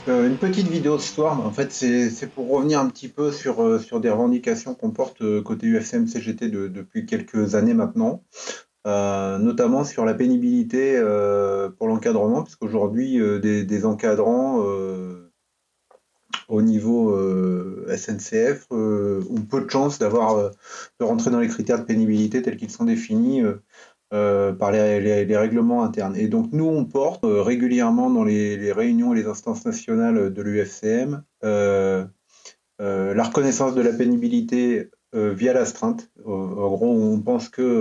Une petite vidéo ce soir, mais en fait, c'est pour revenir un petit peu sur des revendications qu'on porte côté UFCM-CGT depuis quelques années maintenant, notamment sur la pénibilité pour l'encadrement, puisqu'aujourd'hui, des encadrants au niveau SNCF ont peu de chances de rentrer dans les critères de pénibilité tels qu'ils sont définis par les règlements internes. Et donc nous, on porte régulièrement dans les réunions et les instances nationales de l'UFCM la reconnaissance de la pénibilité via l'astreinte. En gros, on pense, puis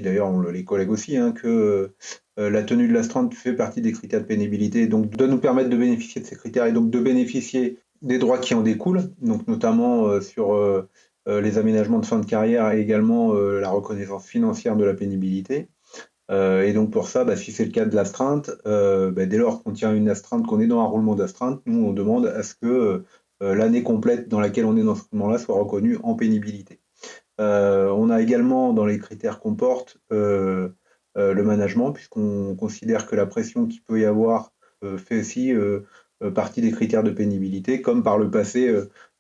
d'ailleurs les collègues aussi, hein, que la tenue de l'astreinte fait partie des critères de pénibilité, donc doit nous permettre de bénéficier de ces critères et donc de bénéficier des droits qui en découlent, donc notamment sur les aménagements de fin de carrière et également la reconnaissance financière de la pénibilité. Et donc pour ça, si c'est le cas de l'astreinte, dès lors qu'on tient une astreinte, qu'on est dans un roulement d'astreinte, nous on demande à ce que l'année complète dans laquelle on est dans ce roulement-là soit reconnue en pénibilité. On a également dans les critères qu'on porte le management, puisqu'on considère que la pression qu'il peut y avoir fait aussi partie des critères de pénibilité, comme par le passé,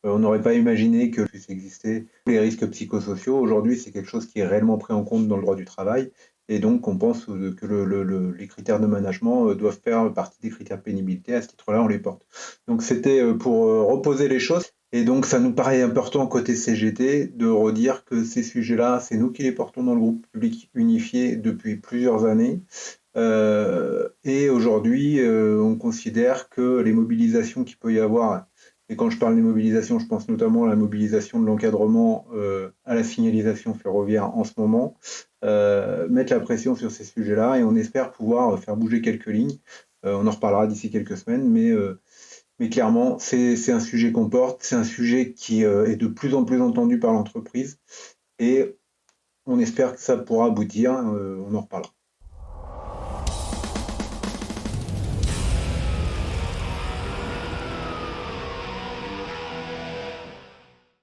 on n'aurait pas imaginé que puisse exister les risques psychosociaux. Aujourd'hui, c'est quelque chose qui est réellement pris en compte dans le droit du travail. Et donc, on pense que les critères de management doivent faire partie des critères de pénibilité. À ce titre-là, on les porte. Donc, c'était pour reposer les choses. Et donc, ça nous paraît important côté CGT de redire que ces sujets-là, c'est nous qui les portons dans le groupe public unifié depuis plusieurs années. Et aujourd'hui, on considère que les mobilisations qu'il peut y avoir, et quand je parle des mobilisations, je pense notamment à la mobilisation de l'encadrement à la signalisation ferroviaire en ce moment, mettre la pression sur ces sujets-là et on espère pouvoir faire bouger quelques lignes. On en reparlera d'ici quelques semaines, mais clairement, c'est un sujet qu'on porte, c'est un sujet qui est de plus en plus entendu par l'entreprise et on espère que ça pourra aboutir, on en reparlera.